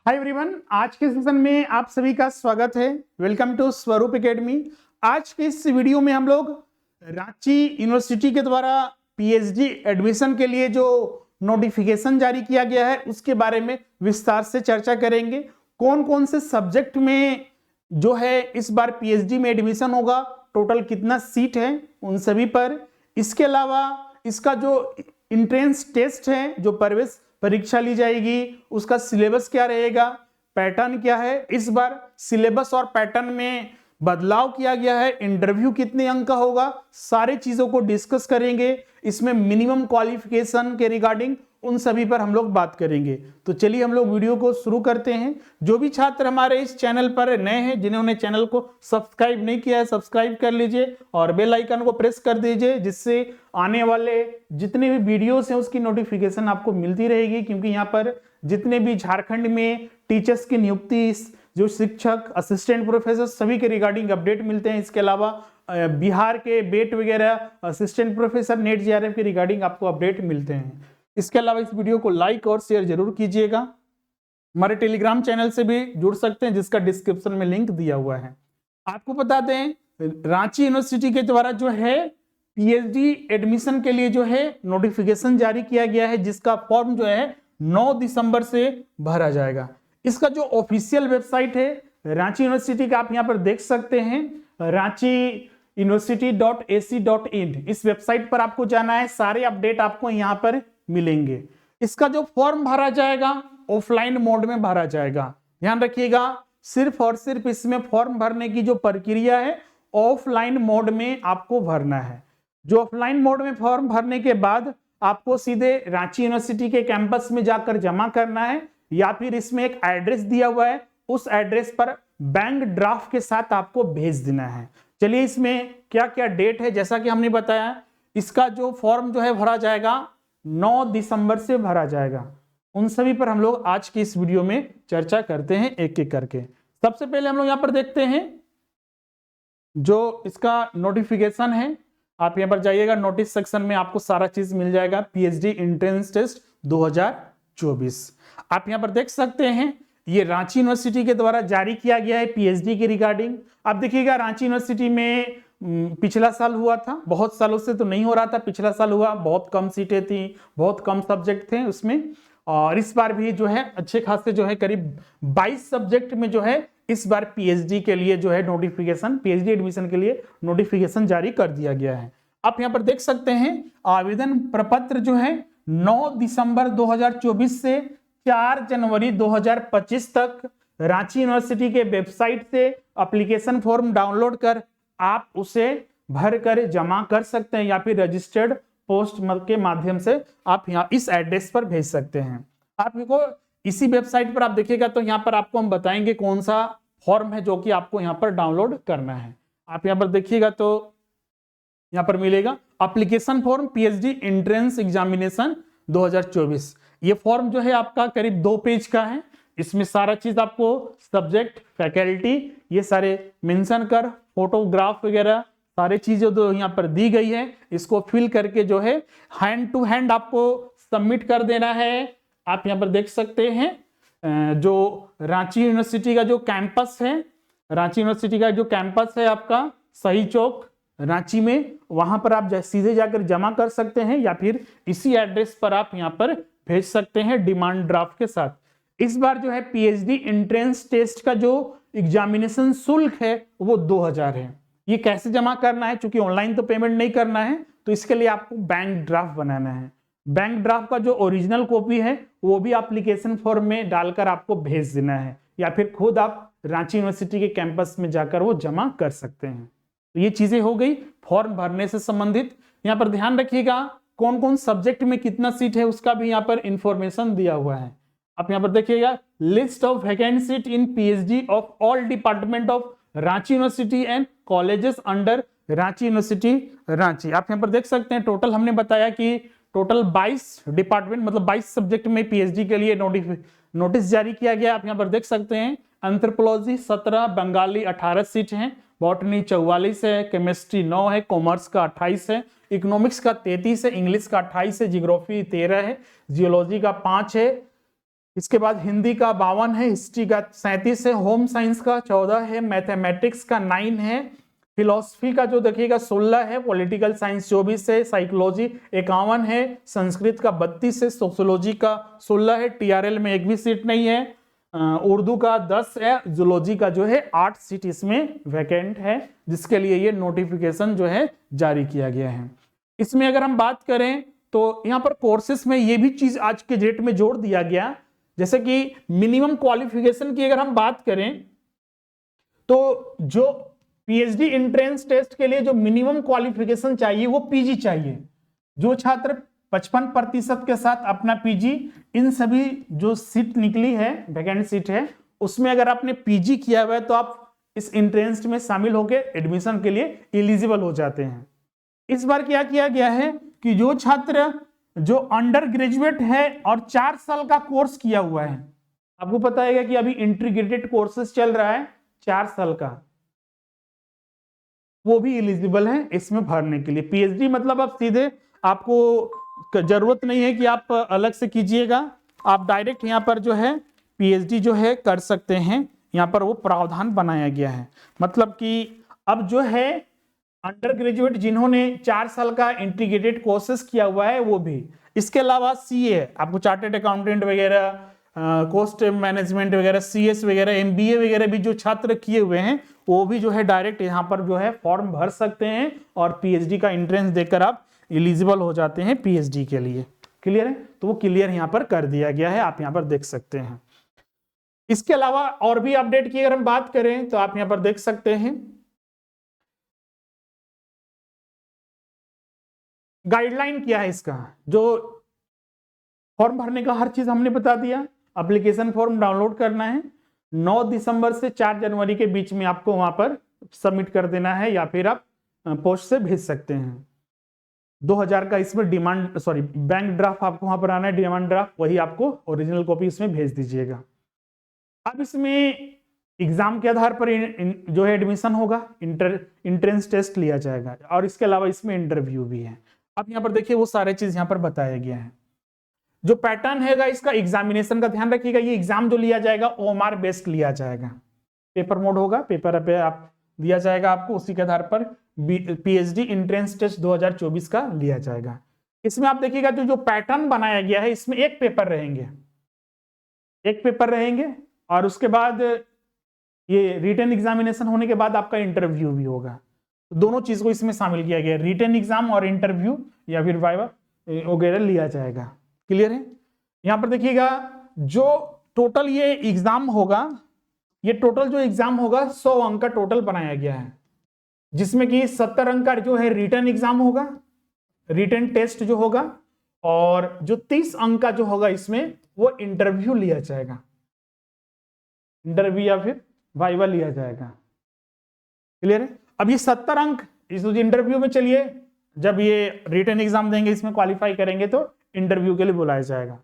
Hi everyone, आज के session में आप सभी का स्वागत है। वेलकम टू स्वरूप एकेडमी। आज के इस वीडियो में हम लोग रांची यूनिवर्सिटी के द्वारा पीएचडी एडमिशन के लिए जो नोटिफिकेशन जारी किया गया है उसके बारे में विस्तार से चर्चा करेंगे। कौन कौन से सब्जेक्ट में जो है इस बार पीएचडी में एडमिशन होगा, टोटल कितना सीट है, उन सभी पर। इसके अलावा इसका जो इंट्रेंस टेस्ट है, जो प्रवेश परीक्षा ली जाएगी, उसका सिलेबस क्या रहेगा, पैटर्न क्या है, इस बार सिलेबस और पैटर्न में बदलाव किया गया है, इंटरव्यू कितने अंक का होगा, सारे चीजों को डिस्कस करेंगे। इसमें मिनिमम क्वालिफिकेशन के रिगार्डिंग उन सभी पर हम लोग बात करेंगे। तो चलिए हम लोग वीडियो को शुरू करते हैं। जो भी छात्र हमारे इस चैनल पर नए हैं, जिन्होंने चैनल को सब्सक्राइब नहीं किया है, सब्सक्राइब कर लीजिए और बेल आइकन को प्रेस कर दीजिए, जिससे आने वाले जितने भी वीडियोस हैं उसकी नोटिफिकेशन आपको मिलती रहेगी। क्योंकि यहाँ पर जितने भी झारखंड में टीचर्स की नियुक्ति, जो शिक्षक, असिस्टेंट प्रोफेसर, सभी के रिगार्डिंग अपडेट मिलते हैं। इसके अलावा बिहार के बेट वगैरह, असिस्टेंट प्रोफेसर, नेट जेआरएफ के रिगार्डिंग आपको अपडेट मिलते हैं। इसके अलावा इस वीडियो को लाइक और शेयर जरूर कीजिएगा। हमारे टेलीग्राम चैनल से भी जुड़ सकते हैं, जिसका डिस्क्रिप्शन में लिंक दिया हुआ है। आपको बता दें, रांची यूनिवर्सिटी के द्वारा जो है पीएचडी एडमिशन के लिए जो है नोटिफिकेशन जारी किया गया है, जिसका फॉर्म जो है 9 दिसंबर से भरा जाएगा। इसका जो ऑफिशियल वेबसाइट है रांची यूनिवर्सिटी का, आप यहाँ पर देख सकते हैं, रांची university.ac.in। इस वेबसाइट पर आपको जाना है, सारे अपडेट आपको यहाँ पर मिलेंगे। इसका जो फॉर्म भरा जाएगा ऑफलाइन मोड में भरा जाएगा। ध्यान रखिएगा, सिर्फ और सिर्फ इसमें फॉर्म भरने की जो प्रक्रिया है ऑफलाइन मोड में आपको भरना है। जो ऑफलाइन मोड में फॉर्म भरने के बाद आपको सीधे रांची यूनिवर्सिटी के कैंपस में जाकर जमा करना है, या फिर इसमें एक एड्रेस दिया हुआ है, उस एड्रेस पर बैंक ड्राफ्ट के साथ आपको भेज देना है। चलिए इसमें क्या क्या डेट है, जैसा कि हमने बताया, इसका जो फॉर्म जो है भरा जाएगा 9 दिसंबर से भरा जाएगा। उन सभी पर हम लोग आज की इस वीडियो में चर्चा करते हैं एक एक करके। सबसे पहले हम लोग यहां पर देखते हैं जो इसका नोटिफिकेशन है। आप यहां पर जाइएगा, नोटिस सेक्शन में आपको सारा चीज मिल जाएगा। पीएचडी एंट्रेंस टेस्ट 2024 आप यहां पर देख सकते हैं। ये रांची यूनिवर्सिटी के द्वारा जारी किया गया है पीएचडी के रिगार्डिंग। आप देखिएगा, रांची यूनिवर्सिटी में पिछला साल हुआ था, बहुत सालों से तो नहीं हो रहा था, पिछला साल हुआ, बहुत कम सीटें थी, बहुत कम सब्जेक्ट थे उसमें। और इस बार भी जो है अच्छे खासे जो है करीब 22 सब्जेक्ट में जो है इस बार पीएचडी के लिए जो है नोटिफिकेशन, पीएचडी एडमिशन के लिए नोटिफिकेशन जारी कर दिया गया है। आप यहाँ पर देख सकते हैं, आवेदन प्रपत्र जो है 9 दिसंबर 2024 से 4 जनवरी 2025 तक रांची यूनिवर्सिटी के वेबसाइट से एप्लीकेशन फॉर्म डाउनलोड कर आप उसे भर कर जमा कर सकते हैं, या फिर रजिस्टर्ड पोस्ट के माध्यम से आप यहाँ इस एड्रेस पर भेज सकते हैं। आपको इसी वेबसाइट पर आप देखिएगा तो यहाँ पर आपको हम बताएंगे कौन सा फॉर्म है जो कि आपको यहाँ पर डाउनलोड करना है। आप यहाँ पर देखिएगा तो यहाँ पर मिलेगा application form PhD entrance examination 2024। ये फॉर्म जो है आपका करीब 2 पेज का है। इसमें सारा चीज आपको सब्जेक्ट, फैकल्टी, ये सारे मेंशन कर, फोटोग्राफ वगैरह सारे चीजें जो यहाँ पर दी गई है, इसको फिल करके जो है हैंड टू हैंड आपको सबमिट कर देना है। आप यहाँ पर देख सकते हैं जो रांची यूनिवर्सिटी का जो कैंपस है, रांची यूनिवर्सिटी का जो कैंपस है आपका सही चौक रांची में, वहां पर आप सीधे जाकर जमा कर सकते हैं, या फिर इसी एड्रेस पर आप यहाँ पर भेज सकते हैं डिमांड ड्राफ्ट के साथ। इस बार जो है पीएचडी एंट्रेंस टेस्ट का जो एग्जामिनेशन शुल्क है वो 2000 है। ये कैसे जमा करना है, क्योंकि ऑनलाइन तो पेमेंट नहीं करना है, तो इसके लिए आपको बैंक ड्राफ्ट बनाना है। बैंक ड्राफ्ट का जो ओरिजिनल कॉपी है वो भी एप्लीकेशन फॉर्म में डालकर आपको भेज देना है, या फिर खुद आप रांची यूनिवर्सिटी के कैंपस में जाकर वो जमा कर सकते हैं। तो ये चीजें हो गई फॉर्म भरने से संबंधित। यहाँ पर ध्यान रखिएगा, कौन कौन सब्जेक्ट में कितना सीट है उसका भी यहाँ पर इंफॉर्मेशन दिया हुआ है। आप यहाँ पर देखिएगा, list of vacant seat in PhD of all department of Ranchi university and colleges under Ranchi university Ranchi. आप यहाँ पर देख सकते हैं, टोटल हमने बताया कि टोटल 22 डिपार्टमेंट मतलब 22 सब्जेक्ट में पीएचडी के लिए नोटिस जारी किया गया। आप यहाँ पर देख सकते हैं, एंथ्रोपोलॉजी 17, बंगाली 18 सीट हैं, बॉटनी 44 है, केमिस्ट्री 9 है, कॉमर्स का 28 है, इकोनॉमिक्स का 33 है, इंग्लिश का 28 है, जियोग्राफी 13 है, जियोलॉजी का 5 है, इसके बाद हिंदी का 52 है, हिस्ट्री का 37 है, होम साइंस का 14 है, मैथमेटिक्स का 9 है, फिलोसफी का जो देखिएगा 16 है, पॉलिटिकल साइंस 24 है, साइकोलॉजी 51 है, संस्कृत का 32 है, सोशियोलॉजी का 16 है, टीआरएल में एक भी सीट नहीं है, उर्दू का 10 है, जूलॉजी का जो है 8 सीट इसमें वैकेंट है, जिसके लिए ये नोटिफिकेशन जो है जारी किया गया है। इसमें अगर हम बात करें तो यहाँ पर कोर्सेस में ये भी चीज आज के डेट में जोड़ दिया गया, जैसे कि मिनिमम क्वालिफिकेशन की अगर हम बात करें तो जो पीएचडी एंट्रेंस टेस्ट के लिए जो मिनिमम क्वालिफिकेशन चाहिए वो पीजी चाहिए। जो छात्र 55% के साथ अपना पीजी, इन सभी जो सीट निकली है वैकेंट सीट है उसमें अगर आपने पीजी किया हुआ है तो आप इस एंट्रेंस में शामिल होकर एडमिशन के लिए एलिजिबल हो जाते हैं। इस बार क्या किया गया है कि जो छात्र जो अंडर ग्रेजुएट है और 4 साल का कोर्स किया हुआ है, आपको पता है कि अभी इंटीग्रेटेड कोर्सेस चल रहा है 4 साल का, वो भी एलिजिबल है इसमें भरने के लिए। पीएचडी मतलब अब सीधे आपको जरूरत नहीं है कि आप अलग से कीजिएगा, आप डायरेक्ट यहाँ पर जो है पीएचडी जो है कर सकते हैं। यहाँ पर वो प्रावधान बनाया गया है, मतलब कि अब जो है अंडर ग्रेजुएट जिन्होंने 4 साल का इंटीग्रेटेड कोर्सेस किया हुआ है वो भी, इसके अलावा सीए आपको चार्टर्ड अकाउंटेंट वगैरह, कॉस्ट मैनेजमेंट वगैरह, सीएस वगैरह, एमबीए वगैरह भी जो छात्र किए हुए हैं वो भी जो है डायरेक्ट यहाँ पर जो है फॉर्म भर सकते हैं और पीएचडी का एंट्रेंस देकर आप एलिजिबल हो जाते हैं पीएचडी के लिए। क्लियर है? तो वो क्लियर यहाँ पर कर दिया गया है, आप यहाँ पर देख सकते हैं। इसके अलावा और भी अपडेट की अगर हम बात करें तो आप यहाँ पर देख सकते हैं गाइडलाइन क्या है इसका। जो फॉर्म भरने का हर चीज हमने बता दिया। एप्लीकेशन फॉर्म डाउनलोड करना है, 9 दिसंबर से 4 जनवरी के बीच में आपको वहां पर सबमिट कर देना है या फिर आप पोस्ट से भेज सकते हैं। 2000 का इसमें बैंक ड्राफ्ट आपको वहां पर आना है, डिमांड ड्राफ्ट, वही आपको ओरिजिनल कॉपी इसमें भेज दीजिएगा। अब इसमें एग्जाम के आधार पर जो है एडमिशन होगा, इंट्रेंस टेस्ट लिया जाएगा और इसके अलावा इसमें इंटरव्यू भी है। अब यहाँ पर देखिए वो सारे चीज यहाँ पर बताया गया है। जो पैटर्न हैगा इसका एग्जामिनेशन का ध्यान रखिएगा, ये एग्जाम जो लिया जाएगा ओएमआर बेस्ड लिया जाएगा, पेपर मोड होगा, पेपर पे आप दिया जाएगा आपको, उसी के आधार पर पीएचडी एंट्रेंस टेस्ट 2024 का लिया जाएगा। इसमें आप देखिएगा जो पैटर्न बनाया गया है इसमें एक पेपर रहेंगे और उसके बाद ये रिटन एग्जामिनेशन होने के बाद आपका इंटरव्यू भी होगा। तो दोनों चीज को इसमें शामिल किया गया, रिटन एग्जाम और इंटरव्यू या फिर वाइवा वगैरह लिया जाएगा। क्लियर है? यहां पर देखिएगा जो टोटल ये एग्जाम होगा, ये टोटल जो एग्जाम होगा 100 अंक का टोटल बनाया गया है, जिसमें कि 70 अंक का जो है रिटन एग्जाम होगा, रिटन टेस्ट जो होगा, और जो 30 अंक का जो होगा इसमें वो इंटरव्यू लिया जाएगा, इंटरव्यू या फिर वाइवा लिया जाएगा। क्लियर है? अब ये 70 अंक इस इंटरव्यू में, चलिए जब ये रिटन एग्जाम देंगे इसमें क्वालिफाई करेंगे तो इंटरव्यू के लिए बुलाया जाएगा।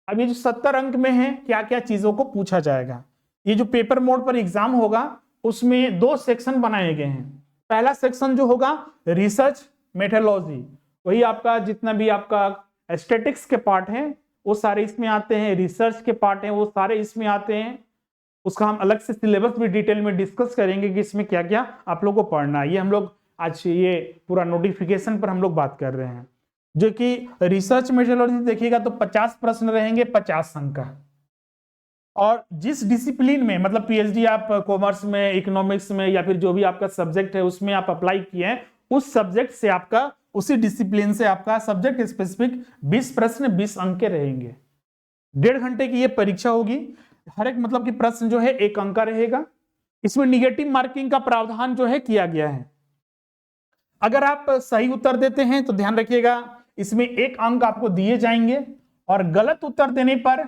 अब ये जो 70 अंक में है क्या क्या चीजों को पूछा जाएगा। ये जो पेपर मोड पर एग्जाम होगा उसमें 2 सेक्शन बनाए गए हैं। पहला सेक्शन जो होगा रिसर्च मेथोडोलॉजी, वही आपका जितना भी आपका स्टैटिक्स के पार्ट है वो सारे इसमें आते हैं, रिसर्च के पार्ट हैं वो सारे इसमें आते हैं। उसका हम अलग से सिलेबस भी डिटेल में डिस्कस करेंगे कि इसमें क्या क्या आप लोग को पढ़ना है। ये हम लोग आज ये पूरा नोटिफिकेशन पर हम लोग बात कर रहे हैं। जो कि रिसर्च मेथोडोलॉजी देखिएगा तो 50 प्रश्न रहेंगे 50 अंक का, और जिस डिसिप्लिन में मतलब पीएचडी आप कॉमर्स में, इकोनॉमिक्स में या फिर जो भी आपका सब्जेक्ट है उसमें आप अप्लाई किए हैं, उस सब्जेक्ट से आपका, उसी डिसिप्लिन से आपका सब्जेक्ट स्पेसिफिक 20 प्रश्न 20 अंक के रहेंगे। 1.5 घंटे की ये परीक्षा होगी। हर एक मतलब कि प्रश्न जो है 1 अंक का रहेगा। इसमें निगेटिव मार्किंग का प्रावधान जो है किया गया है। अगर आप सही उत्तर देते हैं तो ध्यान रखिएगा इसमें 1 अंक आपको दिए जाएंगे, और गलत उत्तर देने पर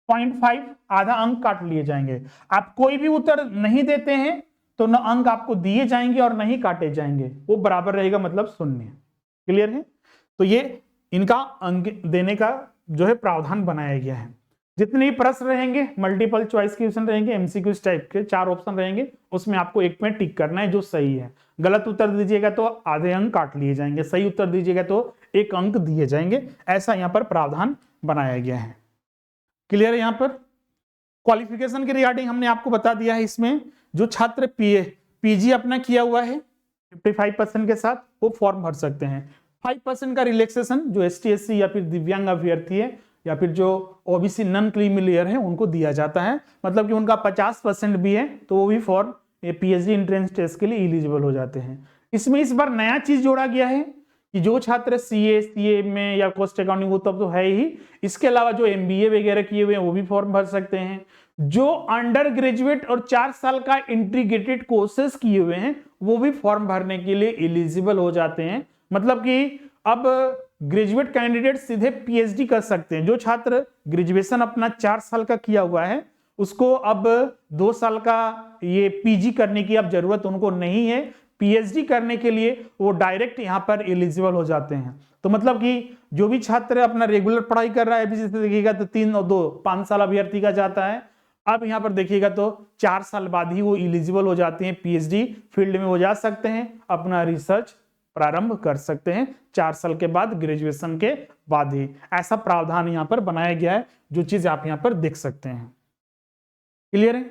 0.5 आधा अंक काट लिए जाएंगे। आप कोई भी उत्तर नहीं देते हैं तो न अंक आपको दिए जाएंगे और नहीं काटे जाएंगे, वो बराबर रहेगा, मतलब 0। क्लियर है? तो ये इनका अंक देने का जो है प्रावधान बनाया गया है। जितने भी प्रश्न रहेंगे मल्टीपल चॉइस क्वेश्चन रहेंगे, एमसीक्यूज टाइप के 4 ऑप्शन रहेंगे, उसमें आपको एक में टिक करना है जो सही है। गलत उत्तर दीजिएगा तो आधे अंक काट लिए जाएंगे, सही उत्तर दीजिएगा तो 1 अंक दिए जाएंगे। ऐसा यहाँ पर प्रावधान बनाया गया है। क्लियर है? यहाँ पर क्वालिफिकेशन के रिगार्डिंग हमने आपको बता दिया है। इसमें जो छात्र पीजी अपना किया हुआ है 55% के साथ वो फॉर्म भर सकते हैं। 5% का रिलैक्सेशन जो ST SC या फिर दिव्यांग अभ्यर्थी है या फिर जो OBC नॉन क्रीमी लेयर है उनको दिया जाता है। मतलब कि उनका 50% भी है तो वो भी फॉर PhD एंट्रेंस टेस्ट के लिए एलिजिबल हो जाते हैं। इसमें इस बार नया चीज जोड़ा गया है कि जो छात्र CA में या कॉस्ट अकाउंटिंग वो तब तो है ही, इसके अलावा जो MBA वगैरह किए हुए हैं वो भी फॉर्म भर सकते हैं। जो अंडर ग्रेजुएट और 4 साल का इंटीग्रेटेड कोर्सेज किए हुए हैं वो भी फॉर्म भरने के लिए एलिजिबल हो जाते हैं। मतलब कि अब ग्रेजुएट कैंडिडेट सीधे PhD कर सकते हैं। जो छात्र ग्रेजुएशन अपना 4 साल का किया हुआ है उसको अब 2 साल का ये PG करने की अब जरूरत उनको नहीं है। PhD करने के लिए वो डायरेक्ट यहाँ पर एलिजिबल हो जाते हैं। तो मतलब कि जो भी छात्र अपना रेगुलर पढ़ाई कर रहा है, अभी जैसे देखिएगा तो 3 और 2 5 साल अभ्यर्थी का जाता है। अब यहाँ पर देखिएगा तो 4 साल बाद ही वो एलिजिबल हो जाते हैं, PhD फील्ड में वो जा सकते हैं, अपना रिसर्च प्रारंभ कर सकते हैं 4 साल के बाद, ग्रेजुएशन के बाद ही। ऐसा प्रावधान यहाँ पर बनाया गया है, जो चीज आप यहाँ पर देख सकते हैं। क्लियर है?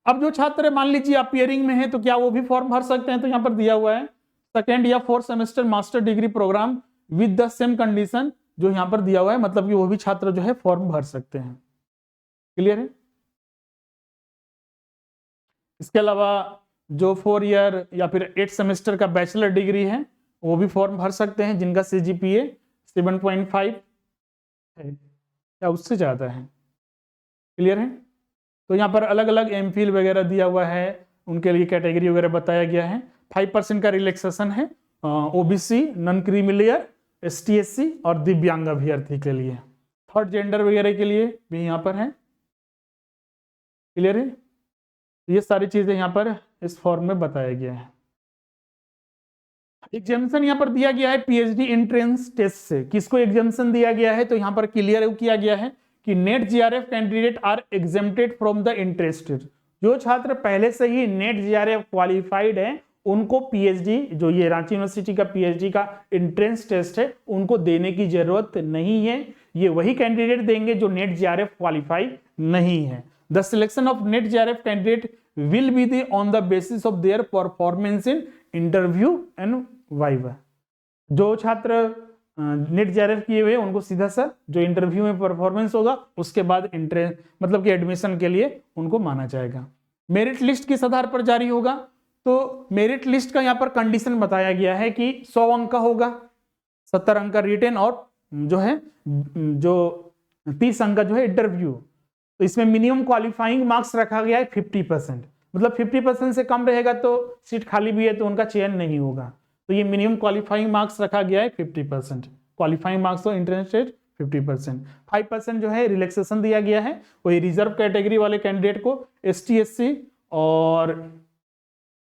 अब जो छात्र मान लीजिए अपीयरिंग में है तो क्या वो भी फॉर्म भर सकते हैं? तो यहाँ पर दिया हुआ है 2nd या 4th semester master degree programme with the same condition, जो यहाँ पर दिया हुआ है। मतलब कि वो भी छात्र जो है फॉर्म भर सकते हैं। क्लियर है? इसके अलावा जो 4 ईयर या फिर 8 सेमेस्टर का बैचलर डिग्री है वो भी फॉर्म भर सकते हैं, जिनका CGPA 7.5 है या उससे ज्यादा है। क्लियर है? तो यहाँ पर अलग अलग MPhil वगैरह दिया हुआ है, उनके लिए कैटेगरी वगैरह बताया गया है। 5% का रिलैक्सेशन है OBC non creamy layer, ST SC और दिव्यांग अभ्यर्थी के लिए। 3rd जेंडर वगैरह के लिए भी यहाँ पर है। क्लियर है? ये सारी चीजें यहाँ पर इस फॉर्म में बताया गया है। एग्जामिनेशन यहाँ पर दिया गया है PhD एंट्रेंस टेस्ट से। किसको एग्जामिनेशन दिया गया है? तो यहाँ पर क्लियर किया गया है कि NET GRF candidate are exempted from the interested. जो छात्र पहले से ही नेट GRF क्वालिफाइड है उनको PhD, जो ये रांची यूनिवर्सिटी का PhD का एंट्रेंस टेस्ट है, उनको देने की जरूरत नहीं है। ये वही कैंडिडेट देंगे जो नेट GRF क्वालिफाई नहीं है। The selection of net GRF candidate will be the on the basis of their performance in interview and viva। जो छात्र नेट GRF किए हुए उनको सीधा सा जो इंटरव्यू में परफॉर्मेंस होगा उसके बाद एंट्रेंस मतलब कि एडमिशन के लिए उनको माना जाएगा। मेरिट लिस्ट किस आधार पर जारी होगा? तो मेरिट लिस्ट का यहाँ पर कंडीशन बताया गया है कि 100 अंक का होगा, 70 अंक का रिटन और जो है जो 30 अंक का जो है इंटरव्यू। तो इसमें मिनिमम क्वालिफाइंग मार्क्स रखा गया है 50%। मतलब 50% से कम रहेगा तो सीट खाली भी है तो उनका चयन नहीं होगा। तो ये मिनिमम क्वालिफाइंग मार्क्स रखा गया है 50%। क्वालिफाइंग मार्क्स तो इंट्रेंस टेस्ट 50%। 5% जो है रिलैक्सेशन दिया गया है वही रिजर्व कैटेगरी वाले कैंडिडेट को, ST SC और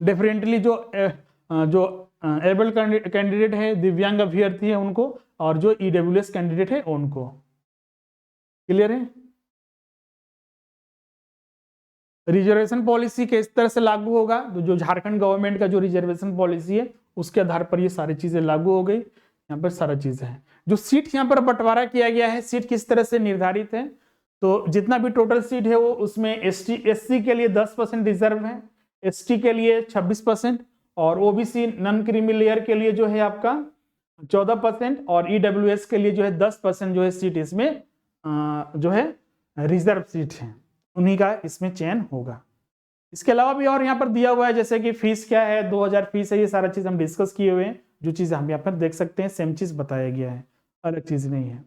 डिफरेंटली जो एबल कैंडिडेट है, दिव्यांग अभ्यर्थी है उनको, और जो EWS कैंडिडेट है उनको। क्लियर है? रिजर्वेशन पॉलिसी किस तरह से लागू होगा? तो जो झारखंड गवर्नमेंट का जो रिजर्वेशन पॉलिसी है उसके आधार पर ये सारी चीजें लागू हो गई। यहाँ पर सारा चीजें हैं। जो सीट यहाँ पर बंटवारा किया गया है, सीट किस तरह से निर्धारित है? तो जितना भी टोटल सीट है वो उसमें ST SC के लिए 10% रिजर्व है, ST के लिए 26% और OBC नॉन क्रीमी लेयर के लिए जो है आपका 14% और EWS के लिए जो है 10% जो है सीट इसमें जो है रिजर्व सीट है, उन्हीं का इसमें चयन होगा। इसके अलावा भी और यहाँ पर दिया हुआ है जैसे कि फीस क्या है, 2000 फीस है, ये सारा चीज हम डिस्कस किए हुए हैं। जो चीज हम यहाँ पर देख सकते हैं सेम चीज बताया गया है, अलग चीज नहीं है।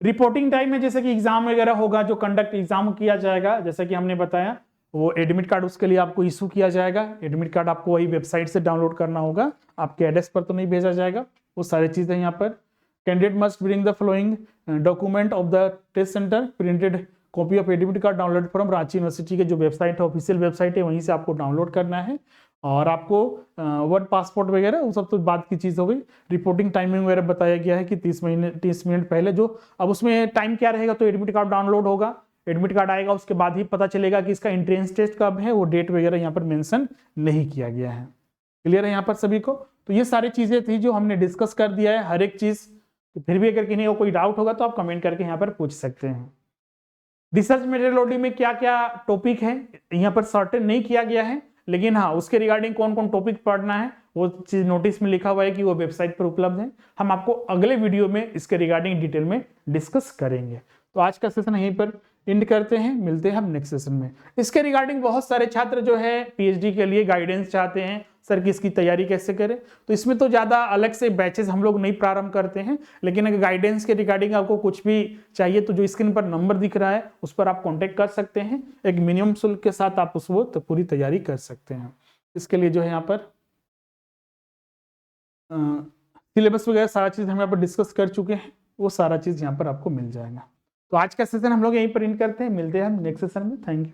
रिपोर्टिंग टाइम में जैसे कि एग्जाम वगैरह होगा, जो कंडक्ट एग्जाम किया जाएगा, जैसे कि हमने बताया वो एडमिट कार्ड उसके लिए आपको इशू किया जाएगा। एडमिट कार्ड आपको वही वेबसाइट से डाउनलोड करना होगा, आपके एड्रेस पर तो नहीं भेजा जाएगा। वो सारी चीजें यहाँ पर candidate must bring the following document of the test centre, printed copy of admit card download from Ranchi university के जो वेबसाइट है, ऑफिशियल वेबसाइट है, वहीं से आपको डाउनलोड करना है। और आपको वर्ड पासपोर्ट वगैरह वो सब तो बात की चीज हो गई। रिपोर्टिंग टाइमिंग वगैरह बताया गया है कि 30 मिनट पहले जो, अब उसमें टाइम क्या रहेगा, तो एडमिट कार्ड डाउनलोड होगा, एडमिट कार्ड आएगा उसके बाद ही पता चलेगा कि इसका एंट्रेंस टेस्ट कब है, वो डेट वगैरह यहाँ पर मेंशन नहीं किया गया है। क्लियर है यहाँ पर सभी को? तो ये सारी चीजें थी जो हमने डिस्कस कर दिया है, हर एक चीज तो फिर भी अगर किन्हीं को कोई डाउट होगा तो आप कमेंट करके यहाँ पर पूछ सकते हैं। रिसर्च मेथोडोलॉजी में क्या क्या टॉपिक है यहाँ पर सर्टेन नहीं किया गया है, लेकिन हाँ उसके रिगार्डिंग कौन कौन टॉपिक पढ़ना है वो चीज नोटिस में लिखा हुआ है कि वो वेबसाइट पर उपलब्ध है। हम आपको अगले वीडियो में इसके रिगार्डिंग डिटेल में डिस्कस करेंगे। तो आज का सेशन यहीं पर एंड करते हैं, मिलते हैं हम नेक्स्ट सेशन में। इसके रिगार्डिंग बहुत सारे छात्र जो है पीएचडी के लिए गाइडेंस चाहते हैं, सर कि इसकी तैयारी कैसे करें। तो इसमें तो ज़्यादा अलग से बैचेस हम लोग नहीं प्रारंभ करते हैं, लेकिन अगर गाइडेंस के रिगार्डिंग आपको कुछ भी चाहिए तो जो स्क्रीन पर नंबर दिख रहा है उस पर आप कॉन्टेक्ट कर सकते हैं। एक मिनिमम शुल्क के साथ आप उस वो तो पूरी तैयारी कर सकते हैं। इसके लिए जो है यहाँ पर सिलेबस वगैरह सारा चीज़ हम यहाँ पर डिस्कस कर चुके हैं, वो सारा चीज़ यहाँ पर आपको मिल जाएगा। तो आज का सेशन हम लोग यहीं पर एंड करते हैं, मिलते हैं हम नेक्स्ट सेशन में। Thank you.